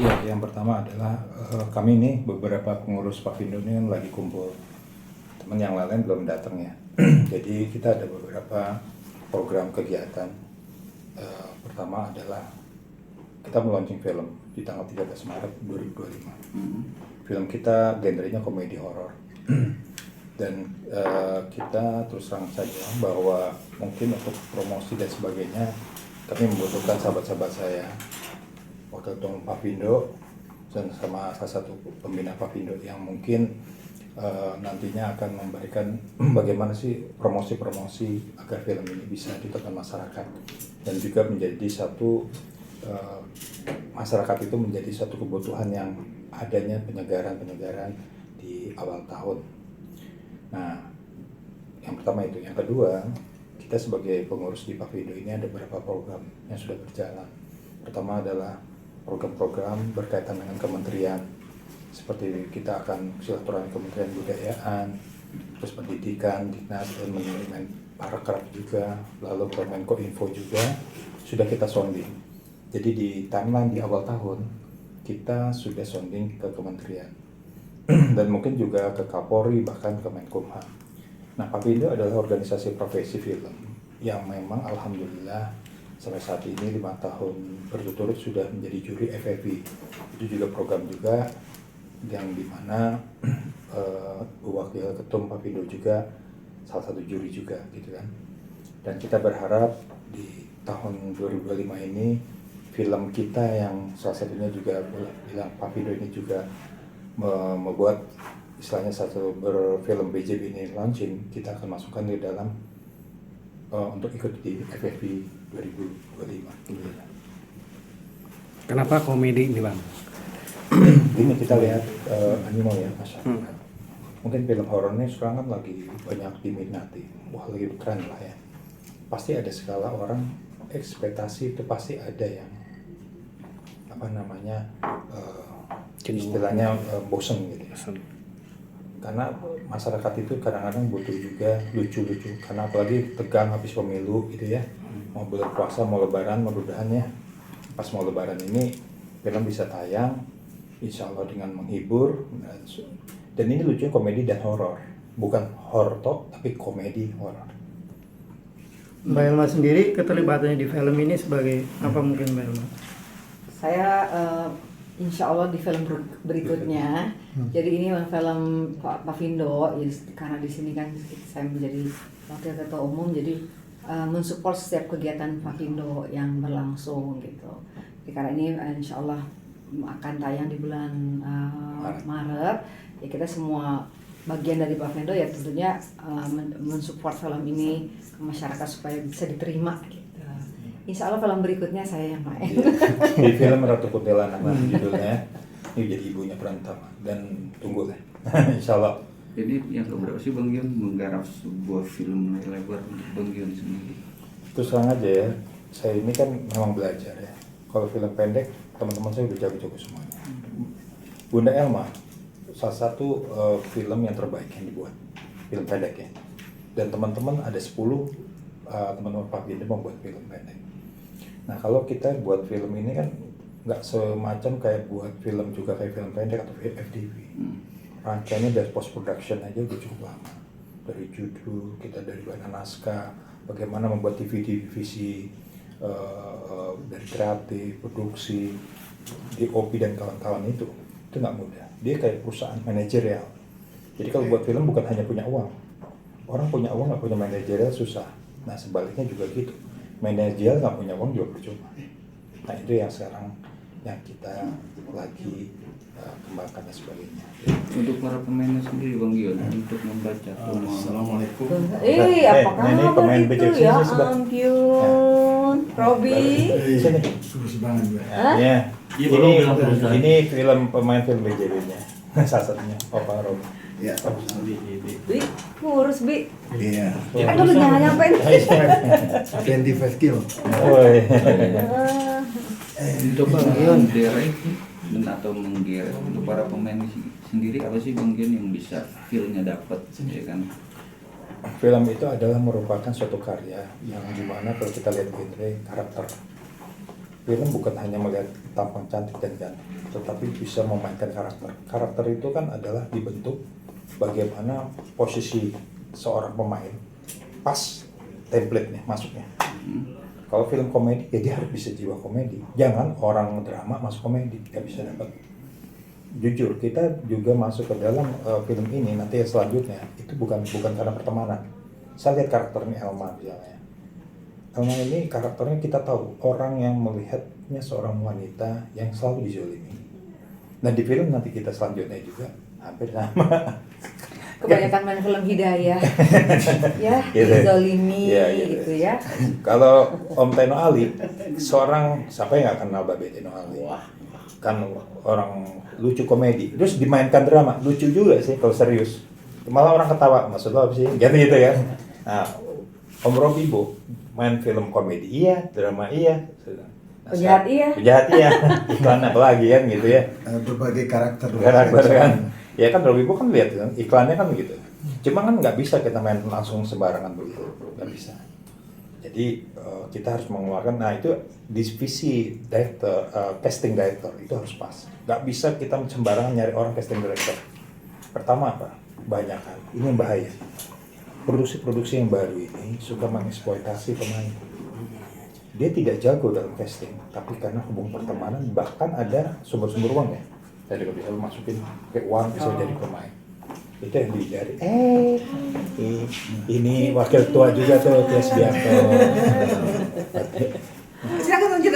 Ya, yang pertama adalah kami nih beberapa pengurus Pavindo ini kan lagi kumpul. Teman yang lain belum datang ya. Jadi kita ada beberapa program kegiatan. Pertama adalah kita meluncing film di tanggal 13 Maret 2025. Film kita genrenya komedi horor. Dan kita terus terang saja bahwa mungkin untuk promosi dan sebagainya kami membutuhkan sahabat-sahabat saya, wakil ketua Pavindo dan sama salah satu pembina Pavindo yang mungkin nantinya akan memberikan bagaimana sih promosi-promosi agar film ini bisa ditonton masyarakat dan juga menjadi satu masyarakat itu menjadi satu kebutuhan yang adanya penyegaran di awal tahun. Nah, yang pertama itu. Yang kedua, kita sebagai pengurus di Pavindo ini ada beberapa program yang sudah berjalan. Pertama adalah program-program berkaitan dengan kementerian, seperti kita akan silaturahmi Kementerian Kebudayaan, terus pendidikan, dinas, dan Parekraf juga, lalu Kemenkominfo juga sudah kita sounding. Jadi di timeline di awal tahun kita sudah sounding ke kementerian dan mungkin juga ke Kapolri, bahkan ke Menkumham. Nah, Pavindo adalah organisasi profesi film yang memang alhamdulillah sampai saat ini 5 tahun berturut-turut sudah menjadi juri FFI. Itu juga program juga yang dimana wakil ketum Pavindo juga salah satu juri juga gitu kan. Dan kita berharap di tahun 2025 ini film kita yang salah satunya juga bilang Pavindo ini juga membuat istilahnya satu berfilm BJB ini launching, kita akan masukkan di dalam untuk ikut di FFI 2025. Kenapa komedi ini, Bang? Ini kita lihat animo ya masyarakat. Mungkin film horor ini sekarang kan lagi banyak diminati, wah lagi tren lah ya. Pasti ada skala orang ekspektasi itu pasti ada yang apa namanya istilahnya bosen gitu ya. Karena masyarakat itu kadang-kadang butuh juga lucu-lucu, karena apalagi tegang habis pemilu gitu ya, mau bulan puasa, mau lebaran, mudah-mudahan ya pas mau lebaran ini film bisa tayang, insya Allah dengan menghibur, dan ini lucunya komedi dan horor, bukan horor top tapi komedi horor. Mbak Elma sendiri keterlibatannya di film ini sebagai apa mungkin Mbak Elma? Saya insya Allah di film berikutnya. Jadi ini film Pak Pavindo, karena di sini kan saya menjadi wakil ketua umum, jadi mensupport setiap kegiatan Pavindo yang berlangsung gitu. Jadi karena ini insya Allah akan tayang di bulan Maret. Ya kita semua bagian dari Pavindo ya tentunya mensupport film ini ke masyarakat supaya bisa diterima gitu. Insya Allah film berikutnya saya yang main. Di film Ratu Kuntilanak judulnya, ini jadi ibunya Pratama dan tunggu lah. Insya Allah. Jadi yang keberapa sih Bang Gion menggarap sebuah film lebar untuk Bang Gion sendiri? Terus terang aja ya, saya ini kan memang belajar ya. Kalau film pendek, teman-teman saya udah jago-jago semuanya. Bunda Elma, salah satu film yang terbaik yang dibuat, film pendek ya. Dan teman-teman ada 10 teman-teman Pavindo membuat film pendek. Nah kalau kita buat film ini kan nggak semacam kayak buat film juga kayak film pendek atau FDV. Rangkaiannya dari post production aja udah cukup lama. Dari judul, kita dari bahan naskah, bagaimana membuat DVD-DVD dari kreatif, produksi, DOP dan kawan-kawan itu nggak mudah. Dia kayak perusahaan manajerial. Jadi kalau buat film bukan hanya punya uang. Orang punya uang nggak punya manajerial susah. Nah sebaliknya juga gitu. Manajerial nggak punya uang juga percuma. Nah itu yang sekarang yang kita lagi kembangkan dan sebagainya. Untuk para pemainnya sendiri Bang Gion untuk membaca Assalamualaikum. Apa ini kabar pemain itu BJB ya sini, Sobat. ampun, Robi. Sini. Terus banget gue. Ya. Iya, baru bilang terus. Ini film pemain film BJB-nya. Salah satunya Opa Rob. Ya. Bi, ngurus Bi. Iya. Aduh lu jangan nyampein. 25 kilo. Woi. untuk Bang Gion direct dan atau menggeret untuk para pemain sendiri apa sih Bang Gion yang bisa feel-nya dapat ya kan? Film itu adalah merupakan suatu karya yang dimana kalau kita lihat genre karakter film bukan hanya melihat tampang cantik dan ganteng, tetapi bisa memainkan karakter. Karakter itu kan adalah dibentuk bagaimana posisi seorang pemain pas template-nya masuknya. Kalau film komedi ya dia harus bisa jiwa komedi. Jangan orang drama masuk komedi, nggak bisa dapat. Jujur kita juga masuk ke dalam film ini nanti yang selanjutnya itu bukan karena pertemanan. Saya lihat karakternya Elma misalnya. Elma ini karakternya kita tahu orang yang melihatnya seorang wanita yang selalu dizolimi. Dan di film nanti kita selanjutnya juga hampir sama. Kebanyakan main film hidayah, ya, Gitu. dizolimi, Iya, gitu. gitu ya. Kalau Om Teno Ali, seorang siapa yang nggak kenal Babe Teno Ali? Kan orang lucu komedi, terus dimainkan drama, lucu juga sih kalau serius. Malah orang ketawa, maksud lo apa sih? Gitu ya. Nah, Om Robi Bu main film komedi iya, drama iya. Nah, Penjahat iya. Penjahat iya. Iklan apa lagi kan gitu ya. Berbagai karakter. Kan. Ya kan Robi Bu kan lihat kan iklannya kan begitu. Cuma kan nggak bisa kita main langsung sembarangan begitu, nggak bisa. Jadi kita harus mengeluarkan, nah itu divisi director, casting director itu harus pas. Nggak bisa kita sembarangan nyari orang casting director. Pertama apa? Banyakan. Ini yang bahaya. Produksi-produksi yang baru ini suka mengeksploitasi pemain. Dia tidak jago dalam casting, tapi karena hubungan pertemanan bahkan ada sumber-sumber uang ya. Jadi kalau bisa masukin ke uang bisa jadi pemain. Itu yang dihindari. Ini wakil tua juga tuh Tias Bianto. Silakan lanjut.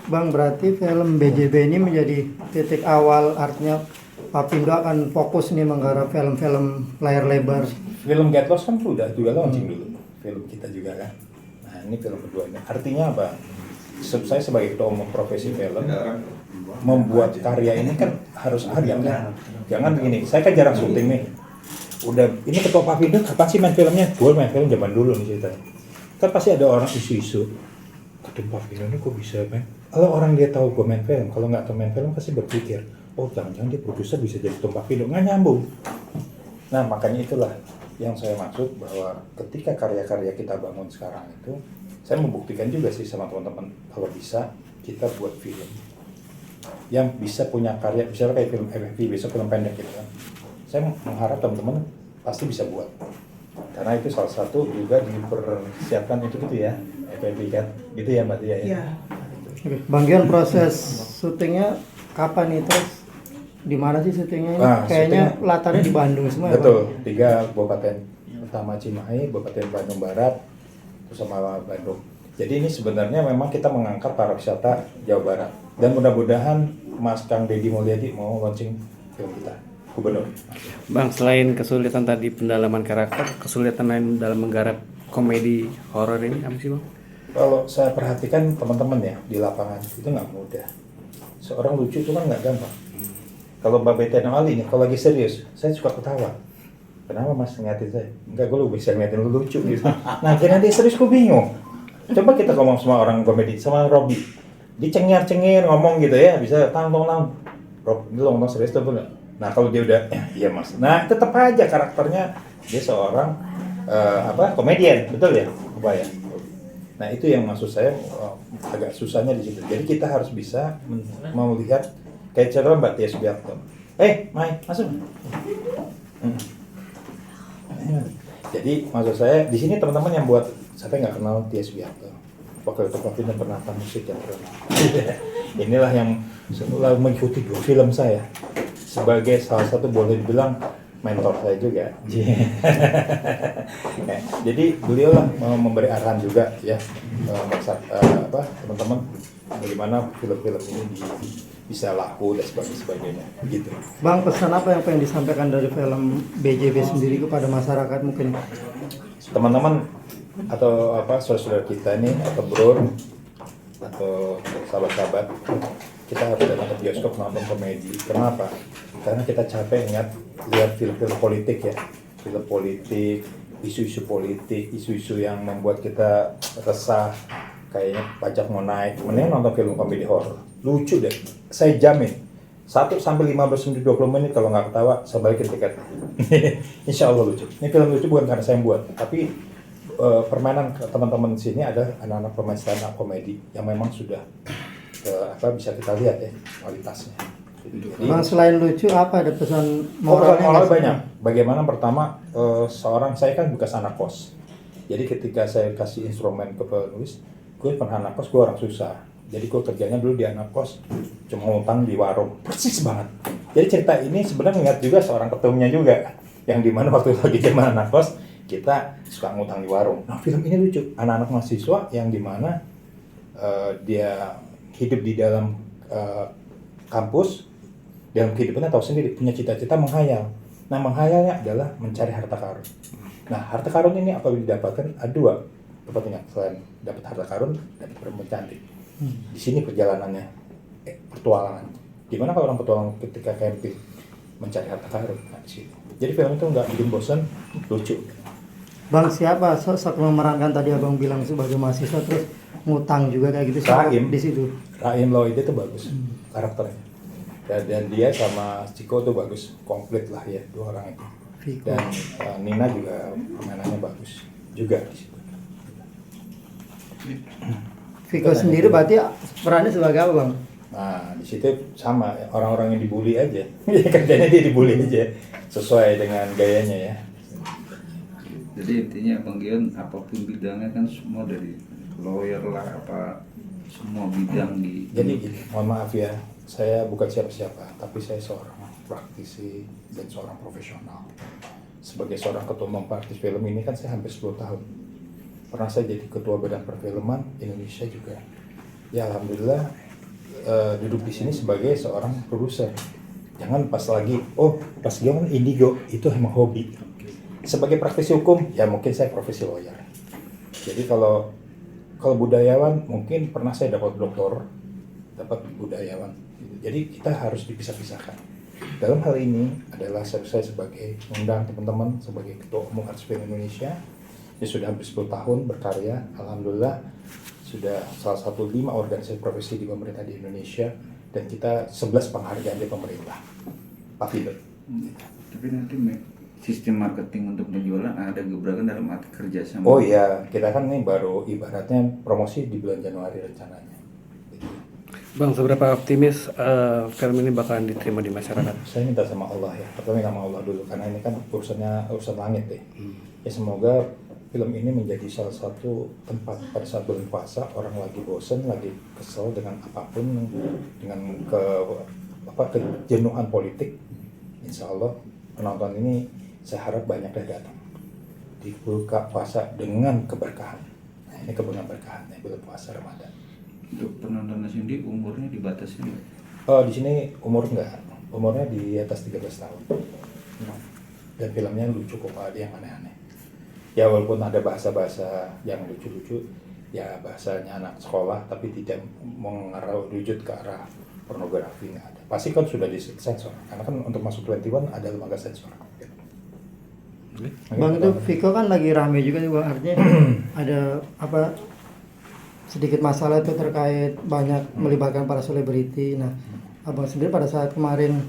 Bang, berarti film BJB ini menjadi titik awal, artinya Papindo akan fokus nih menggarap film-film layar lebar. Film Get Lost kan juga launching dulu. Film kita juga kan. Nah ini film kedua ini. Artinya apa? Saya sebagai ketua umum profesi film membuat karya ini kan harus ada kan. Jangan begini, saya kan jarang syuting nih. Udah ini ketua Papindo kapan sih main filmnya? Gue main film zaman dulu nih ceritanya. Kan pasti ada orang isu-isu. Ketua Papindo ini kok bisa main? Kalau orang dia tahu gue main film, kalau nggak tahu main film pasti berpikir, oh jangan-jangan dia produser bisa jadi ketua Papindo, nggak nyambung. Nah makanya itulah yang saya maksud bahwa ketika karya-karya kita bangun sekarang itu, saya membuktikan juga sih sama teman-teman kalau bisa kita buat film yang bisa punya karya, misalnya kayak film FFV, besok film pendek gitu kan. Saya mengharap teman-teman pasti bisa buat. Karena itu salah satu juga dipersiapkan itu gitu ya, FFV kan. Gitu ya Mbak Tia ya. Iya. Oke, Bang Gian, proses syutingnya kapan nih, terus di mana sih syutingnya ini? Nah, Kayaknya syuting- latarnya di Bandung semua ya, Betul, Bang? 3 kabupaten pertama Cimahi, Kabupaten Bandung Barat, terus sama Bandung. Jadi ini sebenarnya memang kita mengangkat para wisata Jawa Barat. Dan mudah-mudahan Mas Kang Deddy Mulyadi mau launching film kita, Gubernur. Bang, selain kesulitan tadi pendalaman karakter, kesulitan lain dalam menggarap komedi horor ini apa sih Bang? Kalau saya perhatikan teman-teman ya di lapangan itu nggak mudah. Seorang lucu itu kan nggak gampang. Kalau Mbak Betena Ali nih, kalau lagi serius, saya suka ketawa. Kenapa Mas ngeliatin saya? Enggak, gue bisa ngeliatin lu lucu gitu. Nah, karena dia serius, gue bingung. Coba kita ngomong sama orang komedi, sama Robi. Dia cengir-cengir ngomong gitu ya, bisa tang-tong-tang. Rob, ini lo ngomong serius tuh enggak? Nah, kalau dia udah, iya Mas. Nah, tetap aja karakternya dia seorang komedian, betul ya? Apa ya? Nah, itu yang maksud saya agak susahnya di situ. Jadi kita harus bisa melihat kayak cara Mbak Tia Subianto. Mai, masuk. Jadi maksud saya di sini teman-teman yang buat, siapa yang nggak kenal Tia Subianto, wakil ketua film dan penata musik yang terkenal. Inilah yang selalu mengikuti 2 film saya sebagai salah satu boleh dibilang mentor saya juga. Nah, jadi beliau lah memberi arahan juga ya, teman-teman bagaimana film-film ini bisa laku dan sebagainya gitu. Bang, pesan apa yang pengen disampaikan dari film BJB sendiri kepada masyarakat mungkin? Teman-teman atau saudara-saudara kita ini atau bro atau sahabat-sahabat, kita harus datang ke bioskop nonton komedi. Kenapa? Karena kita capek lihat film-film politik ya, film politik, isu-isu politik, isu-isu yang membuat kita resah. Kayaknya pajak mau naik, mending nonton film komedi horor. Lucu deh, saya jamin 1 sampai 15 menit 20 menit kalau nggak ketawa, saya balikin tiket. Insya Allah lucu. Ini film lucu bukan karena saya yang buat, tapi permainan teman-teman di sini ada anak-anak pemain stand up comedy yang memang sudah bisa kita lihat ya kualitasnya. Jadi, Bang, selain lucu apa ada pesan moral moralnya nggak sih? banyak. Bagaimana pertama saya kan bekas anak kos. Jadi ketika saya kasih instrumen ke penulis, gue pernah anak kos, gue orang susah. Jadi gue kerjanya dulu di anak kos, cuma ngutang di warung, persis banget. Jadi cerita ini sebenarnya ingat juga seorang ketumnya juga, yang dimana waktu lagi zaman anak kos, kita suka ngutang di warung. Nah film ini lucu, anak-anak mahasiswa yang dimana dia hidup di dalam kampus, dalam kehidupannya tahu sendiri, punya cita-cita menghayal. Nah menghayalnya adalah mencari harta karun. Nah harta karun ini apabila didapatkan ada dua kepentingan, selain dapat harta karun, dapat perempuan cantik. Di sini perjalanannya, petualangan. Gimana kalau orang petualang ketika camping mencari harta karun? Nah, di situ. Jadi film itu nggak bikin bosan, lucu. Bang, siapa sosok memerankan tadi abang bilang sebagai mahasiswa terus ngutang juga kayak gitu siapa Raim. di situ? Raim Lloyd itu bagus karakternya. Dan dia sama Chico tuh bagus, komplit lah ya dua orang itu. Vico. Dan Nina juga permainannya bagus juga di situ. Viko sendiri berarti perannya sebagai apa bang? Nah di situ sama orang-orang yang dibully aja, kerjanya dia dibully aja sesuai dengan gayanya ya. Jadi intinya Bang Gion apapun bidangnya kan semua dari lawyer lah apa semua bidang di. Jadi gini, mohon maaf ya, saya bukan siapa-siapa, tapi saya seorang praktisi dan seorang profesional. Sebagai seorang ketua umum praktis film ini kan saya hampir 10 tahun. Pernah saya jadi ketua badan perfilman Indonesia juga. Ya alhamdulillah duduk di sini sebagai seorang produser. Jangan pas lagi, pas gimana indigo itu emang hobi. Sebagai praktisi hukum, ya mungkin saya profesi lawyer. Jadi kalau budayawan mungkin pernah saya dapat doktor, dapat budayawan. Jadi kita harus dipisah-pisahkan. Dalam hal ini adalah saya sebagai undang teman-teman sebagai ketua umum Arts Film Indonesia. Ya sudah hampir 10 tahun berkarya, alhamdulillah sudah salah satu 5 organisasi profesi di pemerintah di Indonesia dan kita 11 penghargaan di pemerintah. Pak Fido. Tapi nanti sistem marketing untuk penjualan ada gebrakan dalam arti kerjasama. Oh iya, kita kan ini baru ibaratnya promosi di bulan Januari rencananya. Bang, seberapa optimis film ini bakalan diterima di masyarakat? Saya minta sama Allah ya, pertama minta sama Allah dulu karena ini kan urusan langit deh. Ya semoga film ini menjadi salah satu tempat pada saat bulan puasa orang lagi bosen, lagi kesel dengan apapun, dengan kejenuhan politik. Insya Allah penonton ini saya harap banyak datang di buka puasa dengan keberkahan. Nah ini keberkahan ya bulan puasa Ramadan. Untuk penontonnya sendiri umurnya dibatasi nggak? Oh di sini umurnya di atas 13 tahun. Dan filmnya lucu kok, ada yang aneh-aneh. Ya walaupun ada bahasa-bahasa yang lucu-lucu, ya bahasanya anak sekolah, tapi tidak rujuk ke arah pornografi, nggak ada. Pasti kan sudah disensor, karena kan untuk masuk 21 ada lembaga sensor. Bang itu Viko kan lagi rame juga nih bang, artinya ada sedikit masalah itu terkait banyak melibatkan para selebriti. Nah abang sendiri pada saat kemarin